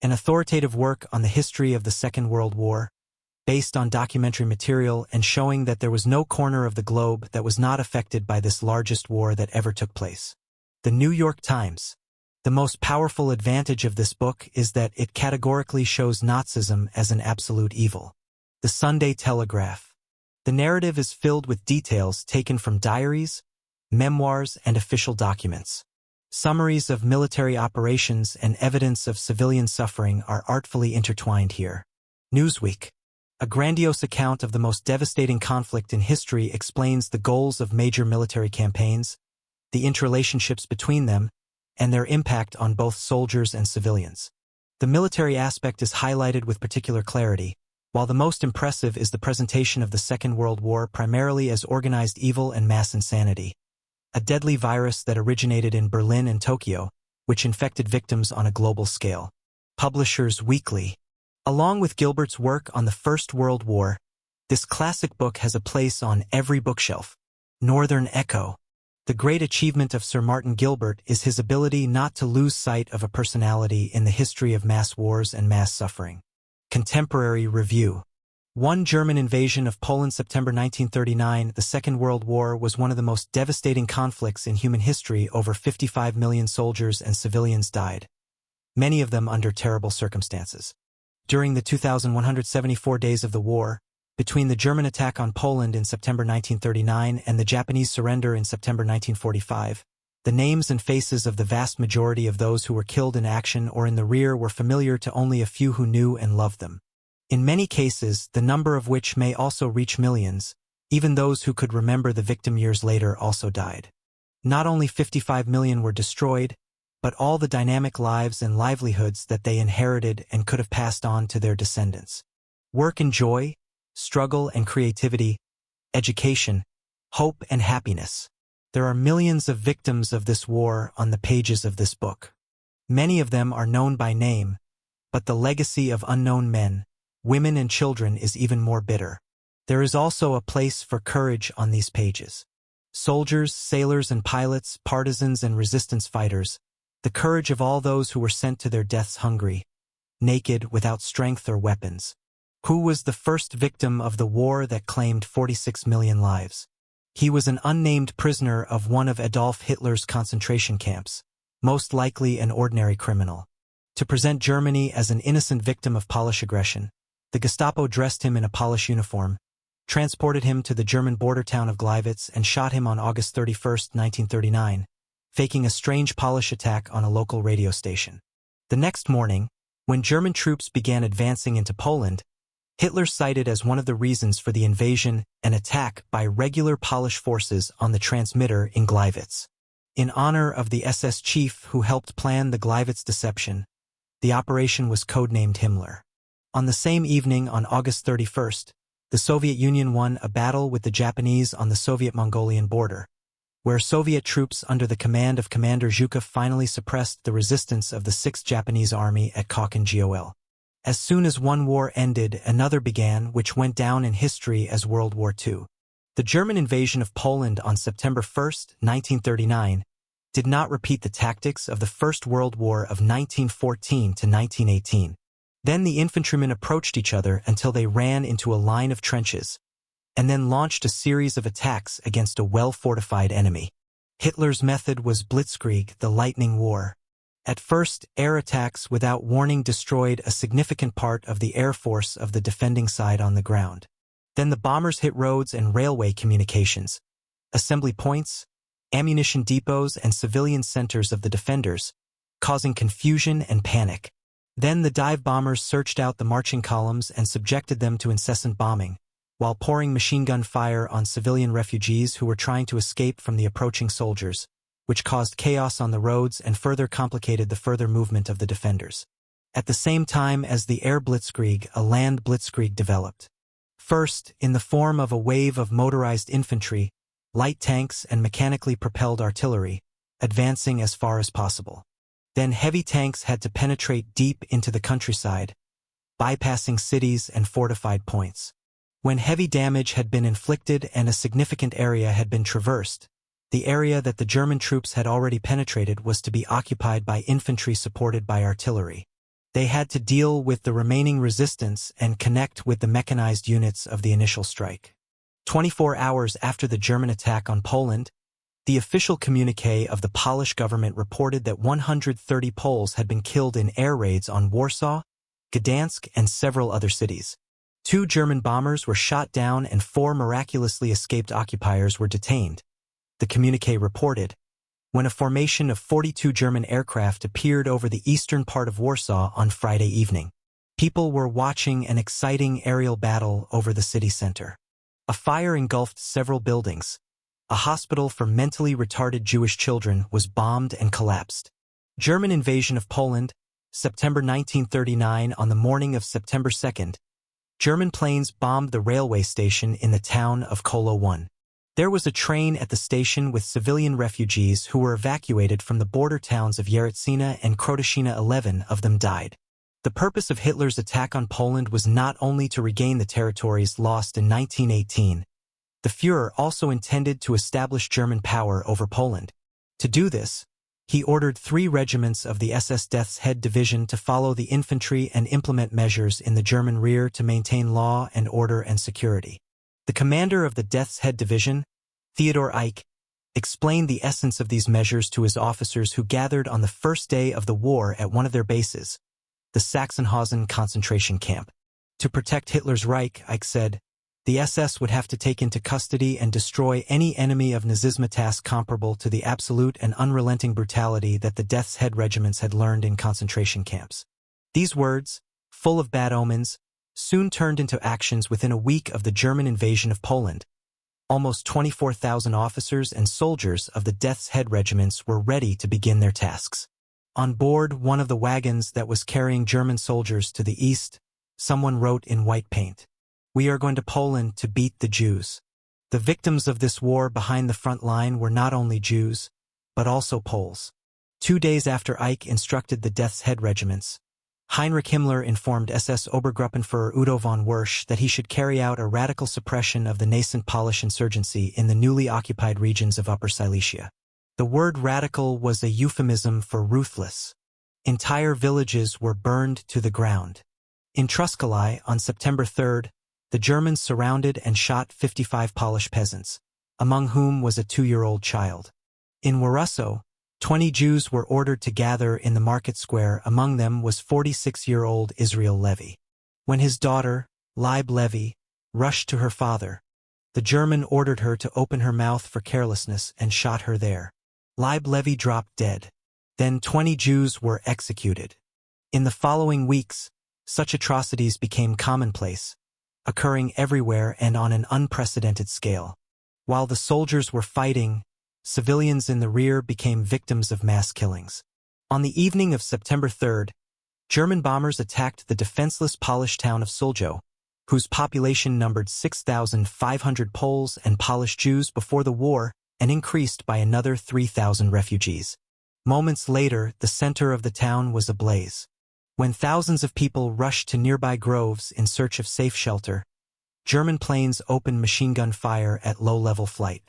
an authoritative work on the history of the Second World War, based on documentary material and showing that there was no corner of the globe that was not affected by this largest war that ever took place. The New York Times. The most powerful advantage of this book is that it categorically shows Nazism as an absolute evil. The Sunday Telegraph. The narrative is filled with details taken from diaries, memoirs, and official documents. Summaries of military operations and evidence of civilian suffering are artfully intertwined here. Newsweek. A grandiose account of the most devastating conflict in history explains the goals of major military campaigns, the interrelationships between them, and their impact on both soldiers and civilians. The military aspect is highlighted with particular clarity, while the most impressive is the presentation of the Second World War primarily as organized evil and mass insanity. A deadly virus that originated in Berlin and Tokyo, which infected victims on a global scale. Publishers Weekly. Along with Gilbert's work on the First World War, this classic book has a place on every bookshelf. Northern Echo. The great achievement of Sir Martin Gilbert is his ability not to lose sight of a personality in the history of mass wars and mass suffering. Contemporary Review. One German invasion of Poland, September 1939. The Second World War was one of the most devastating conflicts in human history. Over 55 million soldiers and civilians died, many of them under terrible circumstances. During the 2,174 days of the war, between the German attack on Poland in September 1939 and the Japanese surrender in September 1945, the names and faces of the vast majority of those who were killed in action or in the rear were familiar to only a few who knew and loved them. In many cases, the number of which may also reach millions, even those who could remember the victim years later also died. Not only 55 million were destroyed, but all the dynamic lives and livelihoods that they inherited and could have passed on to their descendants. Work and joy, struggle and creativity, education, hope and happiness. There are millions of victims of this war on the pages of this book. Many of them are known by name, but the legacy of unknown men, women and children is even more bitter. There is also a place for courage on these pages. Soldiers, sailors and pilots, partisans and resistance fighters, the courage of all those who were sent to their deaths hungry, naked, without strength or weapons. Who was the first victim of the war that claimed 46 million lives? He was an unnamed prisoner of one of Adolf Hitler's concentration camps, most likely an ordinary criminal. To present Germany as an innocent victim of Polish aggression, the Gestapo dressed him in a Polish uniform, transported him to the German border town of Gleiwitz and shot him on August 31, 1939, faking a strange Polish attack on a local radio station. The next morning, when German troops began advancing into Poland, Hitler cited as one of the reasons for the invasion an attack by regular Polish forces on the transmitter in Gleiwitz. In honor of the SS chief who helped plan the Gleiwitz deception, the operation was codenamed Himmler. On the same evening, on August 31st, the Soviet Union won a battle with the Japanese on the Soviet-Mongolian border, where Soviet troops under the command of Commander Zhukov finally suppressed the resistance of the 6th Japanese Army at Kokon-Gol. As soon as one war ended, another began, which went down in history as World War II. The German invasion of Poland on September 1, 1939, did not repeat the tactics of the First World War of 1914 to 1918. Then the infantrymen approached each other until they ran into a line of trenches, and then launched a series of attacks against a well-fortified enemy. Hitler's method was Blitzkrieg, the lightning war. At first, air attacks without warning destroyed a significant part of the air force of the defending side on the ground. Then the bombers hit roads and railway communications, assembly points, ammunition depots and civilian centers of the defenders, causing confusion and panic. Then the dive bombers searched out the marching columns and subjected them to incessant bombing, while pouring machine gun fire on civilian refugees who were trying to escape from the approaching soldiers, which caused chaos on the roads and further complicated the further movement of the defenders. At the same time as the air blitzkrieg, a land blitzkrieg developed. First, in the form of a wave of motorized infantry, light tanks and mechanically propelled artillery, advancing as far as possible. Then heavy tanks had to penetrate deep into the countryside, bypassing cities and fortified points. When heavy damage had been inflicted and a significant area had been traversed, the area that the German troops had already penetrated was to be occupied by infantry supported by artillery. They had to deal with the remaining resistance and connect with the mechanized units of the initial strike. 24 hours after the German attack on Poland, the official communiqué of the Polish government reported that 130 Poles had been killed in air raids on Warsaw, Gdansk, and several other cities. 2 German bombers were shot down and 4 miraculously escaped occupiers were detained, the communiqué reported. When a formation of 42 German aircraft appeared over the eastern part of Warsaw on Friday evening, people were watching an exciting aerial battle over the city center. A fire engulfed several buildings. A hospital for mentally retarded Jewish children was bombed and collapsed. German invasion of Poland, September 1939. On the morning of September 2nd, German planes bombed the railway station in the town of Kolo 1. There was a train at the station with civilian refugees who were evacuated from the border towns of Yaryczina and Krotoszina. 11 of them died. The purpose of Hitler's attack on Poland was not only to regain the territories lost in 1918. The Führer also intended to establish German power over Poland. To do this, he ordered 3 regiments of the SS Death's Head Division to follow the infantry and implement measures in the German rear to maintain law and order and security. The commander of the Death's Head Division, Theodor Eicke, explained the essence of these measures to his officers who gathered on the first day of the war at one of their bases, the Sachsenhausen concentration camp. To protect Hitler's Reich, Eicke said, the SS would have to take into custody and destroy any enemy of Nazismus comparable to the absolute and unrelenting brutality that the Death's Head regiments had learned in concentration camps. These words, full of bad omens, soon turned into actions within a week of the German invasion of Poland. Almost 24,000 officers and soldiers of the Death's Head regiments were ready to begin their tasks. On board one of the wagons that was carrying German soldiers to the east, someone wrote in white paint, "We are going to Poland to beat the Jews." The victims of this war behind the front line were not only Jews, but also Poles. 2 days after Eicke instructed the Death's Head regiments, Heinrich Himmler informed SS Obergruppenführer Udo von Wersch that he should carry out a radical suppression of the nascent Polish insurgency in the newly occupied regions of Upper Silesia. The word radical was a euphemism for ruthless. Entire villages were burned to the ground. In Truskali, on September 3rd, the Germans surrounded and shot 55 Polish peasants, among whom was a 2-year-old child. In Waruszow, 20 Jews were ordered to gather in the market square. Among them was 46-year-old Israel Levy. When his daughter, Leib Levy, rushed to her father, the German ordered her to open her mouth for carelessness and shot her there. Leib Levy dropped dead. Then 20 Jews were executed. In the following weeks, such atrocities became commonplace, occurring everywhere and on an unprecedented scale. While the soldiers were fighting, civilians in the rear became victims of mass killings. On the evening of September 3rd, German bombers attacked the defenseless Polish town of Suljow, whose population numbered 6,500 Poles and Polish Jews before the war and increased by another 3,000 refugees. Moments later, the center of the town was ablaze. When thousands of people rushed to nearby groves in search of safe shelter, German planes opened machine gun fire at low-level flight.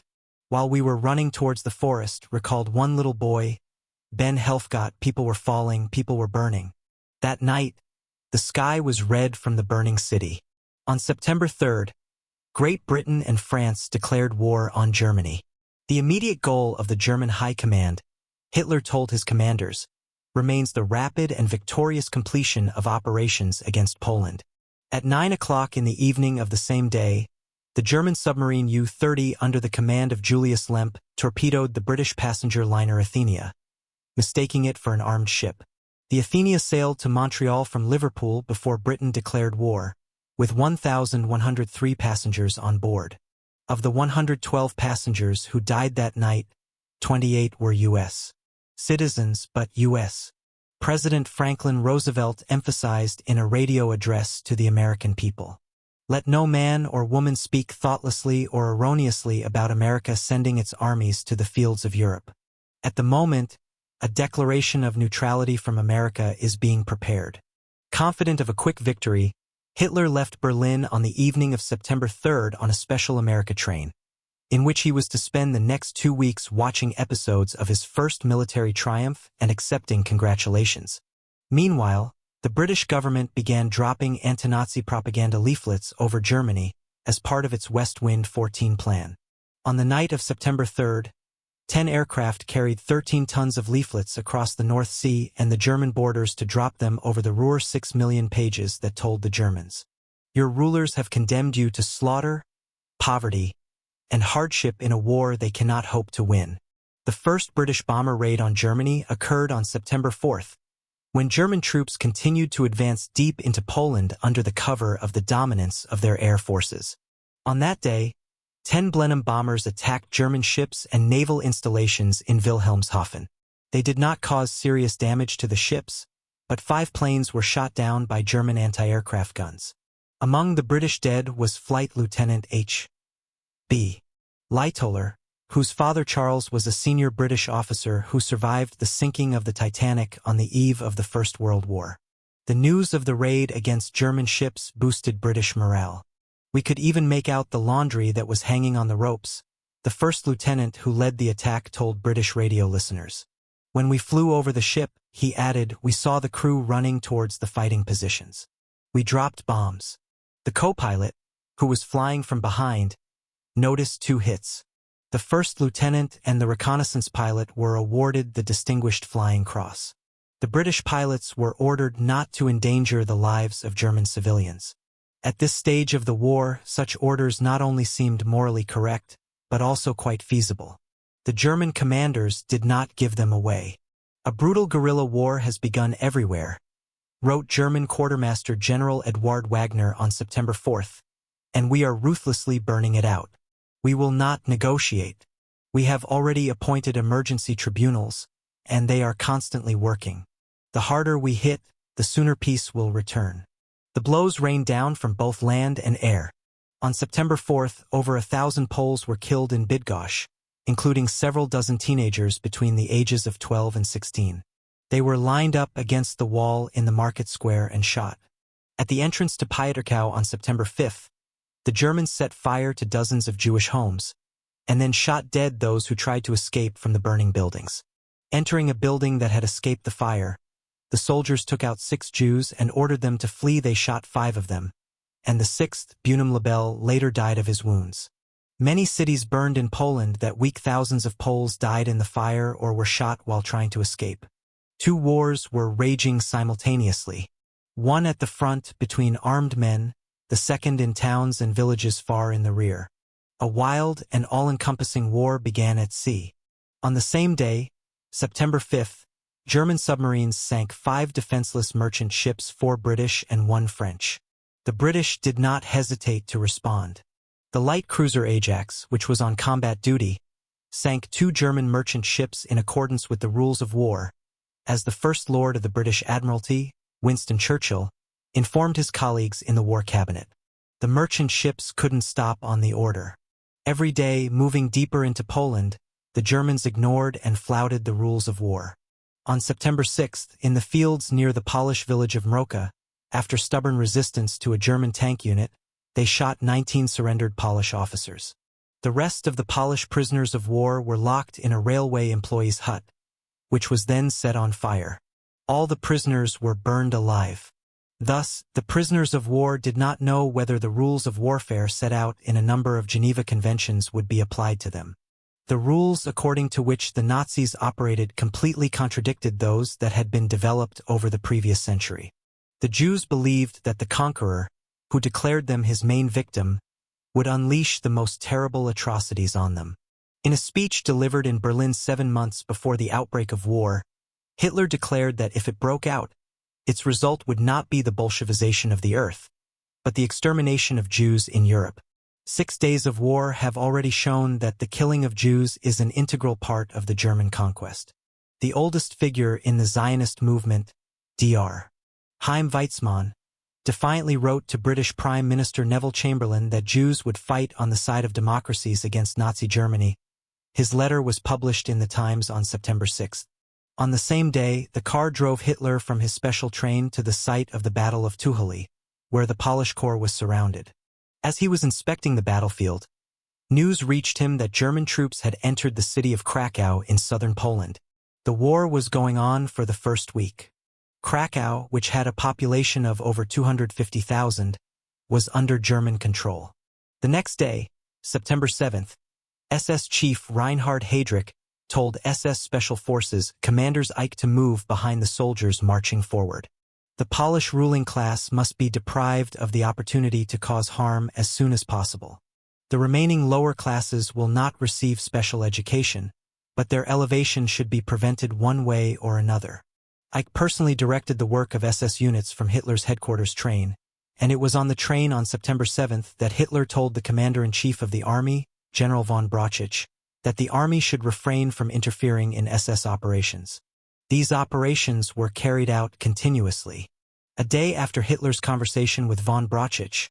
While we were running towards the forest, recalled one little boy, Ben Helfgott, people were falling, people were burning. That night, the sky was red from the burning city. On September 3rd, Great Britain and France declared war on Germany. The immediate goal of the German High Command, Hitler told his commanders, remains the rapid and victorious completion of operations against Poland. At 9 o'clock in the evening of the same day, the German submarine U-30 under the command of Julius Lemp torpedoed the British passenger liner Athenia, mistaking it for an armed ship. The Athenia sailed to Montreal from Liverpool before Britain declared war, with 1,103 passengers on board. Of the 112 passengers who died that night, 28 were U.S. citizens, but U.S. President Franklin Roosevelt emphasized in a radio address to the American people, "Let no man or woman speak thoughtlessly or erroneously about America sending its armies to the fields of Europe. At the moment, a declaration of neutrality from America is being prepared." Confident of a quick victory, Hitler left Berlin on the evening of September 3rd on a special America train, in which he was to spend the next 2 weeks watching episodes of his first military triumph and accepting congratulations. Meanwhile, The British government began dropping anti-Nazi propaganda leaflets over Germany as part of its West Wind 14 plan. On the night of September 3rd, 10 aircraft carried 13 tons of leaflets across the North Sea and the German borders to drop them over the Ruhr. 6 million pages that told the Germans, "Your rulers have condemned you to slaughter, poverty, and hardship in a war they cannot hope to win." The first British bomber raid on Germany occurred on September 4th, when German troops continued to advance deep into Poland under the cover of the dominance of their air forces. On that day, 10 Blenheim bombers attacked German ships and naval installations in Wilhelmshaven. They did not cause serious damage to the ships, but 5 planes were shot down by German anti-aircraft guns. Among the British dead was Flight Lieutenant H.B. Lightoller, whose father Charles was a senior British officer who survived the sinking of the Titanic on the eve of the First World War. The news of the raid against German ships boosted British morale. We could even make out the laundry that was hanging on the ropes, the first lieutenant who led the attack told British radio listeners. When we flew over the ship, he added, we saw the crew running towards the fighting positions. We dropped bombs. The co-pilot, who was flying from behind, noticed 2 hits. The first lieutenant and the reconnaissance pilot were awarded the Distinguished Flying Cross. The British pilots were ordered not to endanger the lives of German civilians. At this stage of the war, such orders not only seemed morally correct, but also quite feasible. The German commanders did not give them away. "A brutal guerrilla war has begun everywhere," wrote German Quartermaster General Eduard Wagner on September 4th, "and we are ruthlessly burning it out. We will not negotiate. We have already appointed emergency tribunals, and they are constantly working. The harder we hit, the sooner peace will return." The blows rained down from both land and air. On September 4th, over 1,000 Poles were killed in Bydgoszcz, including several dozen teenagers between the ages of 12 and 16. They were lined up against the wall in the market square and shot. At the entrance to Piotrkow on September 5th, the Germans set fire to dozens of Jewish homes, and then shot dead those who tried to escape from the burning buildings. Entering a building that had escaped the fire, the soldiers took out 6 Jews and ordered them to flee. They shot 5 of them, and the 6th, Bunim Lebel, later died of his wounds. Many cities burned in Poland that week. Thousands of Poles died in the fire or were shot while trying to escape. 2 wars were raging simultaneously. One at the front between armed men, the second in towns and villages far in the rear. A wild and all-encompassing war began at sea. On the same day, September 5th, German submarines sank 5 defenseless merchant ships, 4 British and 1 French. The British did not hesitate to respond. The light cruiser Ajax, which was on combat duty, sank 2 German merchant ships in accordance with the rules of war, as the First Lord of the British Admiralty, Winston Churchill, informed his colleagues in the War Cabinet. The merchant ships couldn't stop on the order. Every day, moving deeper into Poland, the Germans ignored and flouted the rules of war. On September 6th, in the fields near the Polish village of Mroka, after stubborn resistance to a German tank unit, they shot 19 surrendered Polish officers. The rest of the Polish prisoners of war were locked in a railway employee's hut, which was then set on fire. All the prisoners were burned alive. Thus, the prisoners of war did not know whether the rules of warfare set out in a number of Geneva Conventions would be applied to them. The rules according to which the Nazis operated completely contradicted those that had been developed over the previous century. The Jews believed that the conqueror, who declared them his main victim, would unleash the most terrible atrocities on them. In a speech delivered in Berlin 7 months before the outbreak of war, Hitler declared that if it broke out, its result would not be the Bolshevization of the earth, but the extermination of Jews in Europe. 6 days of war have already shown that the killing of Jews is an integral part of the German conquest. The oldest figure in the Zionist movement, Dr. Chaim Weizmann, defiantly wrote to British Prime Minister Neville Chamberlain that Jews would fight on the side of democracies against Nazi Germany. His letter was published in the Times on September 6th. On the same day, the car drove Hitler from his special train to the site of the Battle of Tucheli, where the Polish Corps was surrounded. As he was inspecting the battlefield, news reached him that German troops had entered the city of Krakow in southern Poland. The war was going on for the first week. Krakow, which had a population of over 250,000, was under German control. The next day, September 7th, SS Chief Reinhard Heydrich told SS Special Forces commanders Eicke to move behind the soldiers marching forward. The Polish ruling class must be deprived of the opportunity to cause harm as soon as possible. The remaining lower classes will not receive special education, but their elevation should be prevented one way or another. Eicke personally directed the work of SS units from Hitler's headquarters train, and it was on the train on September 7th that Hitler told the commander-in-chief of the army, General von Brauchitsch, that the army should refrain from interfering in SS operations. These operations were carried out continuously. A day after Hitler's conversation with von Brauchitsch,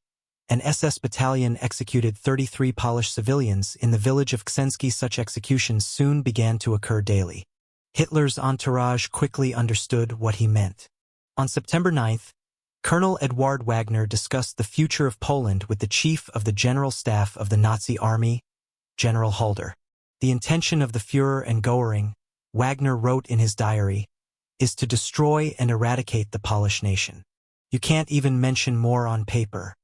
an SS battalion executed 33 Polish civilians in the village of Ksensky. Such executions soon began to occur daily. Hitler's entourage quickly understood what he meant. On September 9th, Colonel Eduard Wagner discussed the future of Poland with the chief of the General Staff of the Nazi Army, General Halder. The intention of the Führer and Göring, Wagner wrote in his diary, is to destroy and eradicate the Polish nation. You can't even mention more on paper.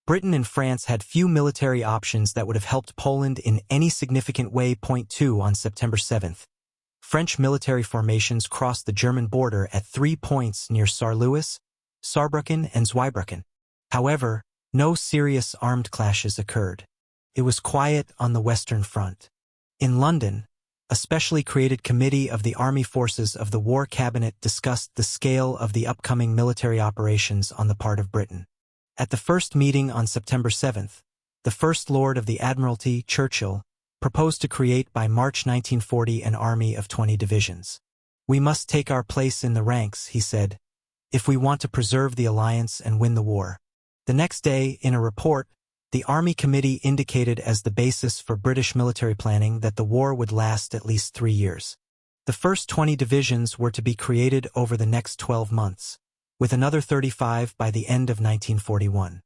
Britain and France had few military options that would have helped Poland in any significant way. Point 2 On September 7th, French military formations crossed the German border at 3 points near Saarlouis, Saarbrücken and Zweibrücken. However, no serious armed clashes occurred. It was quiet on the Western Front. In London, a specially created committee of the Army Forces of the War Cabinet discussed the scale of the upcoming military operations on the part of Britain. At the first meeting on September 7th, the First Lord of the Admiralty, Churchill, proposed to create by March 1940 an army of 20 divisions. "We must take our place in the ranks," he said, "if we want to preserve the alliance and win the war." The next day, in a report, the Army Committee indicated as the basis for British military planning that the war would last at least 3 years. The first 20 divisions were to be created over the next 12 months, with another 35 by the end of 1941.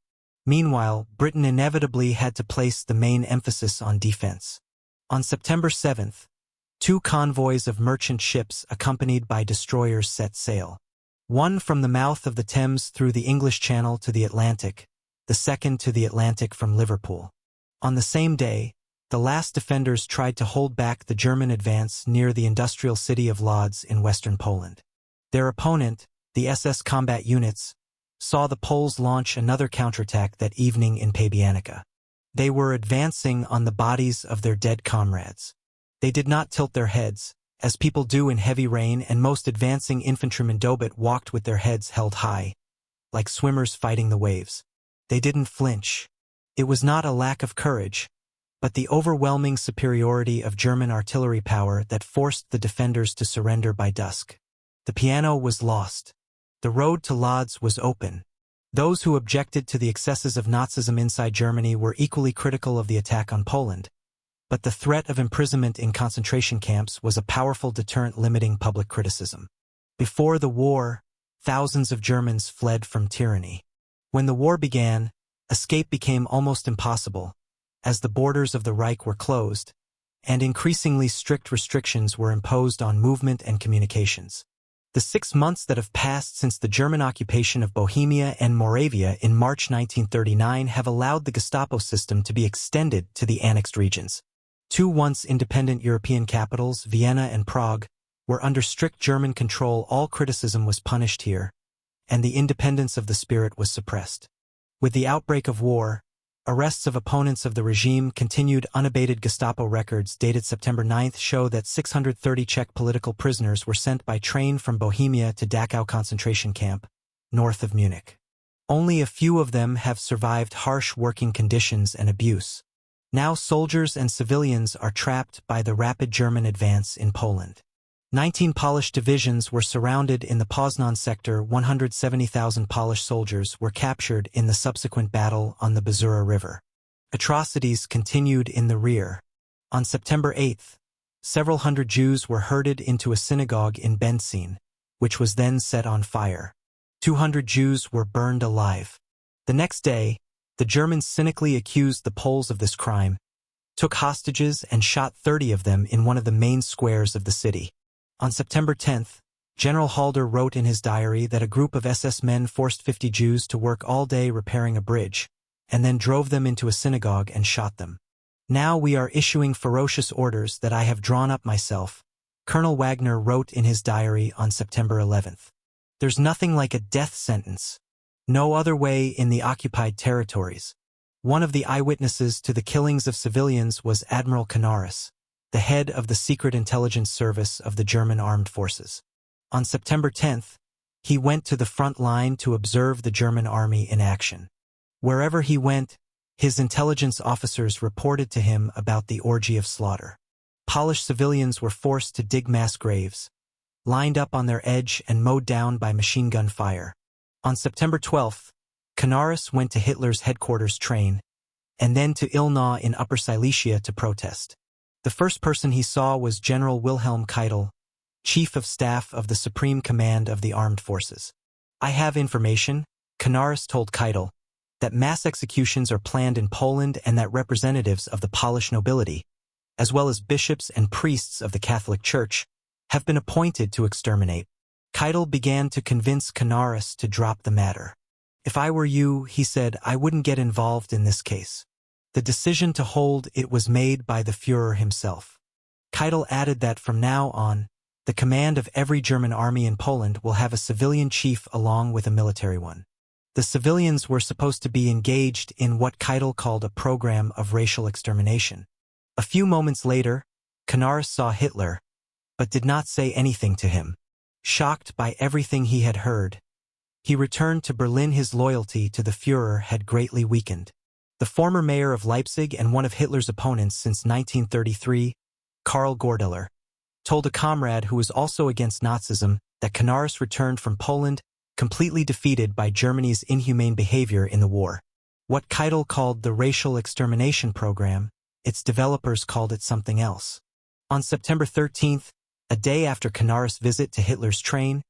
Meanwhile, Britain inevitably had to place the main emphasis on defense. On September 7th, 2 convoys of merchant ships accompanied by destroyers set sail. One from the mouth of the Thames through the English Channel to the Atlantic, the second to the Atlantic from Liverpool. On the same day, the last defenders tried to hold back the German advance near the industrial city of Lodz in western Poland. Their opponent, the SS combat units, saw the Poles launch another counterattack that evening in Pabianica. They were advancing on the bodies of their dead comrades. They did not tilt their heads, as people do in heavy rain, and most advancing infantrymen Dobit walked with their heads held high, like swimmers fighting the waves. They didn't flinch. It was not a lack of courage, but the overwhelming superiority of German artillery power that forced the defenders to surrender by dusk. The piano was lost. The road to Lodz was open. Those who objected to the excesses of Nazism inside Germany were equally critical of the attack on Poland, but the threat of imprisonment in concentration camps was a powerful deterrent limiting public criticism. Before the war, thousands of Germans fled from tyranny. When the war began, escape became almost impossible, as the borders of the Reich were closed, and increasingly strict restrictions were imposed on movement and communications. The 6 months that have passed since the German occupation of Bohemia and Moravia in March 1939 have allowed the Gestapo system to be extended to the annexed regions. 2 once independent European capitals, Vienna and Prague, were under strict German control. All criticism was punished here, and the independence of the spirit was suppressed. With the outbreak of war, arrests of opponents of the regime continued. Unabated Gestapo records dated September 9th show that 630 Czech political prisoners were sent by train from Bohemia to Dachau concentration camp, north of Munich. Only a few of them have survived harsh working conditions and abuse. Now soldiers and civilians are trapped by the rapid German advance in Poland. 19 Polish divisions were surrounded in the Poznan sector. 170,000 Polish soldiers were captured in the subsequent battle on the Bezura River. Atrocities continued in the rear. On September 8th, several hundred Jews were herded into a synagogue in Benzin, which was then set on fire. 200 Jews were burned alive. The next day, the Germans cynically accused the Poles of this crime, took hostages and shot 30 of them in one of the main squares of the city. On September 10th, General Halder wrote in his diary that a group of SS men forced 50 Jews to work all day repairing a bridge, and then drove them into a synagogue and shot them. Now we are issuing ferocious orders that I have drawn up myself, Colonel Wagner wrote in his diary on September 11th. There's nothing like a death sentence. No other way in the occupied territories. One of the eyewitnesses to the killings of civilians was Admiral Canaris, the head of the Secret Intelligence Service of the German Armed Forces. On September 10th, he went to the front line to observe the German army in action. Wherever he went, his intelligence officers reported to him about the orgy of slaughter. Polish civilians were forced to dig mass graves, lined up on their edge and mowed down by machine gun fire. On September 12th, Canaris went to Hitler's headquarters train, and then to Ilna in Upper Silesia to protest. The first person he saw was General Wilhelm Keitel, Chief of Staff of the Supreme Command of the Armed Forces. I have information, Canaris told Keitel, that mass executions are planned in Poland and that representatives of the Polish nobility, as well as bishops and priests of the Catholic Church, have been appointed to exterminate. Keitel began to convince Canaris to drop the matter. If I were you, he said, I wouldn't get involved in this case. The decision to hold it was made by the Führer himself. Keitel added that from now on, the command of every German army in Poland will have a civilian chief along with a military one. The civilians were supposed to be engaged in what Keitel called a program of racial extermination. A few moments later, Canaris saw Hitler, but did not say anything to him. Shocked by everything he had heard, he returned to Berlin. His loyalty to the Führer had greatly weakened. The former mayor of Leipzig and one of Hitler's opponents since 1933, Karl Gordeler, told a comrade who was also against Nazism that Canaris returned from Poland completely defeated by Germany's inhumane behavior in the war. What Keitel called the racial extermination program, its developers called it something else. On September 13th, a day after Canaris' visit to Hitler's train,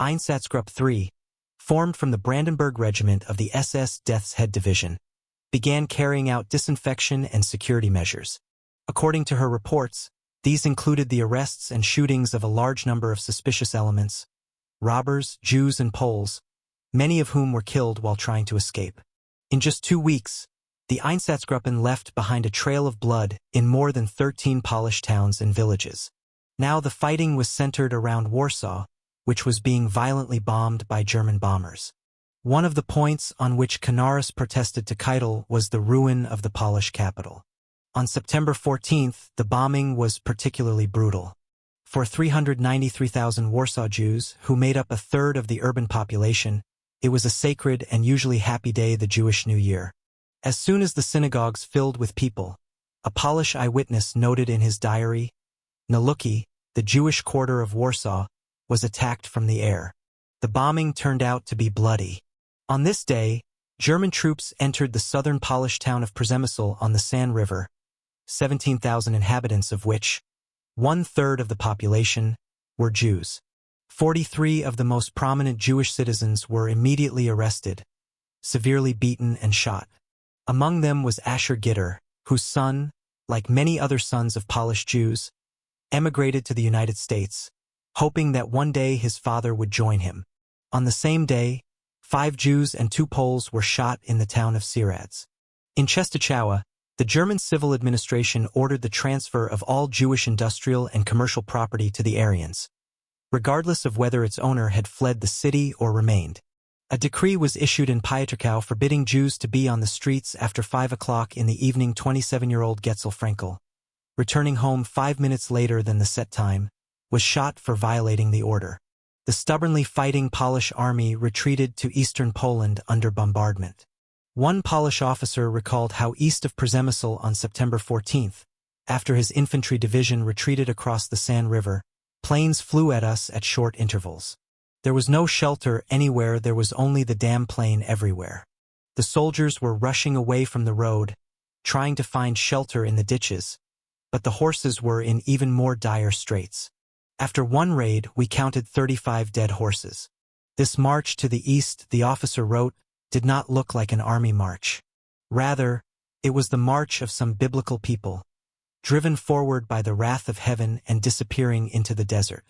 Einsatzgruppe 3, formed from the Brandenburg Regiment of the SS Death's Head Division, began carrying out disinfection and security measures. According to her reports, these included the arrests and shootings of a large number of suspicious elements, robbers, Jews and Poles, many of whom were killed while trying to escape. In just 2 weeks, the Einsatzgruppen left behind a trail of blood in more than 13 Polish towns and villages. Now the fighting was centered around Warsaw, which was being violently bombed by German bombers. One of the points on which Canaris protested to Keitel was the ruin of the Polish capital. On September 14th, the bombing was particularly brutal. For 393,000 Warsaw Jews, who made up a third of the urban population, it was a sacred and usually happy day, the Jewish New Year. As soon as the synagogues filled with people, a Polish eyewitness noted in his diary, Naluki, the Jewish quarter of Warsaw, was attacked from the air. The bombing turned out to be bloody. On this day, German troops entered the southern Polish town of Przemysl on the San River, 17,000 inhabitants of which, 1/3 of the population, were Jews. 43 of the most prominent Jewish citizens were immediately arrested, severely beaten and shot. Among them was Asher Gitter, whose son, like many other sons of Polish Jews, emigrated to the United States, hoping that one day his father would join him. On the same day, 5 Jews and 2 Poles were shot in the town of Sieradz. In Czestochowa, the German civil administration ordered the transfer of all Jewish industrial and commercial property to the Aryans, regardless of whether its owner had fled the city or remained. A decree was issued in Piotrkow forbidding Jews to be on the streets after 5 o'clock in the evening. 27-year-old Getzel Frankel, returning home 5 minutes later than the set time, was shot for violating the order. The stubbornly fighting Polish army retreated to eastern Poland under bombardment. One Polish officer recalled how east of Przemysl on September 14th, after his infantry division retreated across the San River, planes flew at us at short intervals. There was no shelter anywhere, there was only the damn plane everywhere. The soldiers were rushing away from the road, trying to find shelter in the ditches, but the horses were in even more dire straits. After one raid, we counted 35 dead horses. This march to the east, the officer wrote, did not look like an army march. Rather, it was the march of some biblical people, driven forward by the wrath of heaven and disappearing into the desert.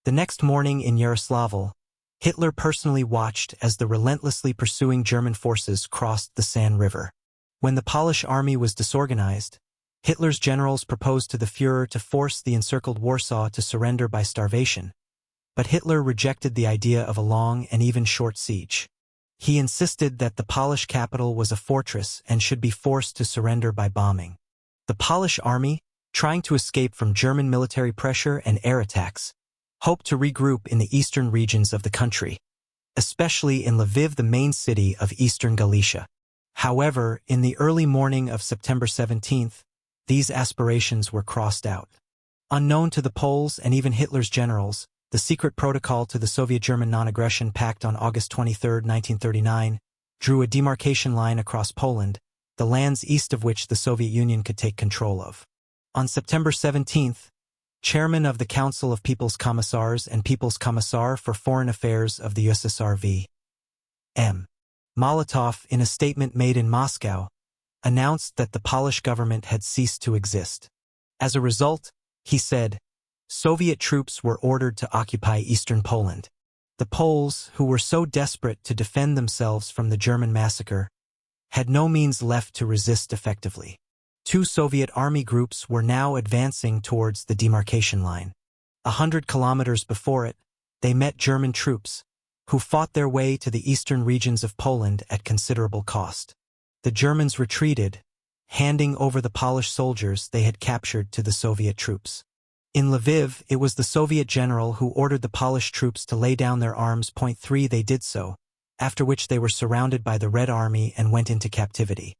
The next morning in Yaroslavl, Hitler personally watched as the relentlessly pursuing German forces crossed the San River. When the Polish army was disorganized, Hitler's generals proposed to the Führer to force the encircled Warsaw to surrender by starvation, but Hitler rejected the idea of a long and even short siege. He insisted that the Polish capital was a fortress and should be forced to surrender by bombing. The Polish army, trying to escape from German military pressure and air attacks, hoped to regroup in the eastern regions of the country, especially in Lviv, the main city of eastern Galicia. However, in the early morning of September 17th, these aspirations were crossed out. Unknown to the Poles and even Hitler's generals, the secret protocol to the Soviet-German non-aggression pact on August 23, 1939, drew a demarcation line across Poland, the lands east of which the Soviet Union could take control of. On September 17th, Chairman of the Council of People's Commissars and People's Commissar for Foreign Affairs of the USSR V.M. Molotov, in a statement made in Moscow, announced that the Polish government had ceased to exist. As a result, he said, Soviet troops were ordered to occupy eastern Poland. The Poles, who were so desperate to defend themselves from the German massacre, had no means left to resist effectively. 2 Soviet army groups were now advancing towards the demarcation line. 100 kilometers before it, they met German troops, who fought their way to the eastern regions of Poland at considerable cost. The Germans retreated, handing over the Polish soldiers they had captured to the Soviet troops. In Lviv, it was the Soviet general who ordered the Polish troops to lay down their arms. 3 They did so, after which they were surrounded by the Red Army and went into captivity.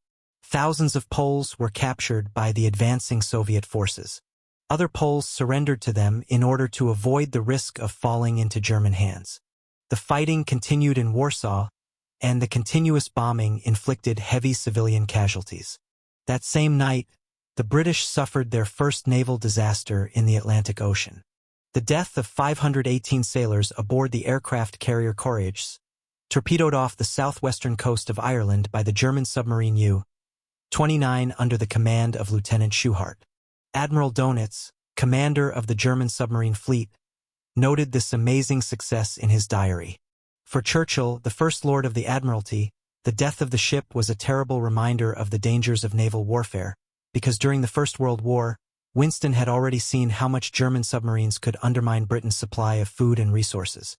Thousands of Poles were captured by the advancing Soviet forces. Other Poles surrendered to them in order to avoid the risk of falling into German hands. The fighting continued in Warsaw, and the continuous bombing inflicted heavy civilian casualties. That same night, the British suffered their first naval disaster in the Atlantic Ocean. The death of 518 sailors aboard the aircraft carrier Courageous, torpedoed off the southwestern coast of Ireland by the German submarine U-29 under the command of Lieutenant Schuhart. Admiral Donitz, commander of the German submarine fleet, noted this amazing success in his diary. For Churchill, the First Lord of the Admiralty, the death of the ship was a terrible reminder of the dangers of naval warfare, because during the First World War, Winston had already seen how much German submarines could undermine Britain's supply of food and resources.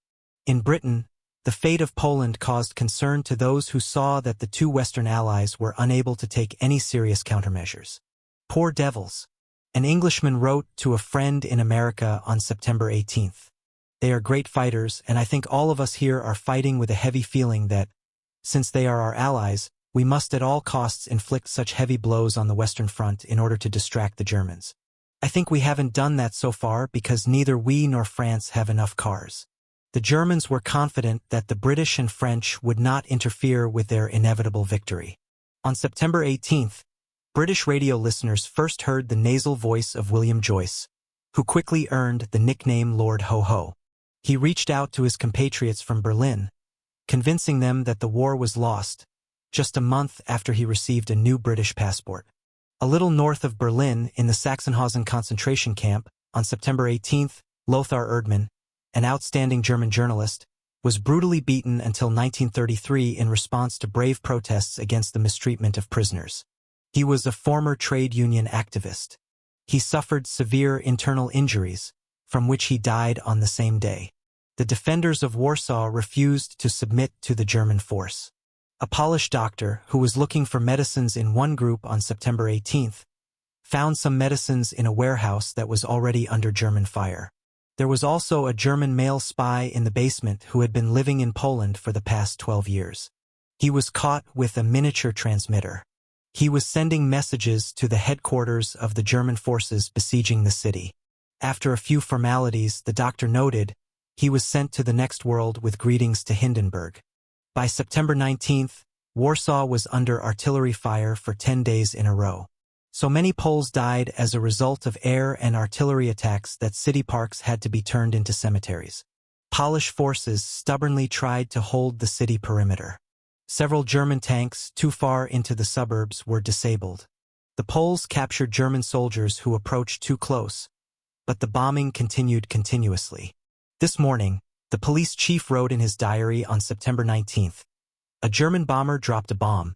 In Britain, the fate of Poland caused concern to those who saw that the 2 Western allies were unable to take any serious countermeasures. Poor devils, an Englishman wrote to a friend in America on September 18th. They are great fighters, and I think all of us here are fighting with a heavy feeling that, since they are our allies, we must at all costs inflict such heavy blows on the Western Front in order to distract the Germans. I think we haven't done that so far because neither we nor France have enough cars. The Germans were confident that the British and French would not interfere with their inevitable victory. On September 18th, British radio listeners first heard the nasal voice of William Joyce, who quickly earned the nickname Lord Ho-Ho. He reached out to his compatriots from Berlin, convincing them that the war was lost, just a month after he received a new British passport. A little north of Berlin, in the Sachsenhausen concentration camp, on September 18th, Lothar Erdmann, an outstanding German journalist, was brutally beaten until 1933 in response to brave protests against the mistreatment of prisoners. He was a former trade union activist. He suffered severe internal injuries, from which he died on the same day. The defenders of Warsaw refused to submit to the German force. A Polish doctor, who was looking for medicines in one group on September 18th, found some medicines in a warehouse that was already under German fire. There was also a German male spy in the basement who had been living in Poland for the past 12 years. He was caught with a miniature transmitter. He was sending messages to the headquarters of the German forces besieging the city. After a few formalities, the doctor noted, he was sent to the next world with greetings to Hindenburg. By September 19th, Warsaw was under artillery fire for 10 days in a row. So many Poles died as a result of air and artillery attacks that city parks had to be turned into cemeteries. Polish forces stubbornly tried to hold the city perimeter. Several German tanks too far into the suburbs were disabled. The Poles captured German soldiers who approached too close, but the bombing continued continuously. This morning, the police chief wrote in his diary on September 19th, "A German bomber dropped a bomb.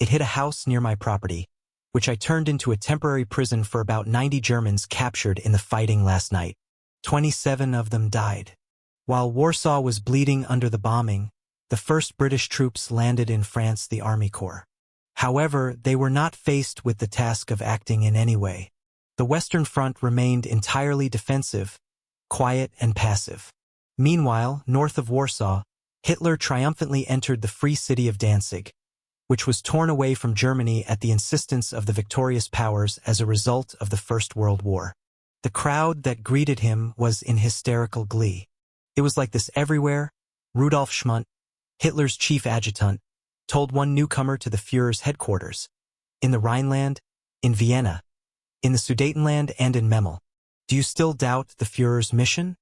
It hit a house near my property, which I turned into a temporary prison for about 90 Germans captured in the fighting last night. 27 of them died." While Warsaw was bleeding under the bombing, the first British troops landed in France, the Army Corps. However, they were not faced with the task of acting in any way. The Western Front remained entirely defensive, quiet and passive. Meanwhile, north of Warsaw, Hitler triumphantly entered the free city of Danzig, which was torn away from Germany at the insistence of the victorious powers as a result of the First World War. The crowd that greeted him was in hysterical glee. It was like this everywhere. Rudolf Schmundt, Hitler's chief adjutant, told one newcomer to the Führer's headquarters, in the Rhineland, in Vienna, in the Sudetenland, and in Memel, "Do you still doubt the Führer's mission?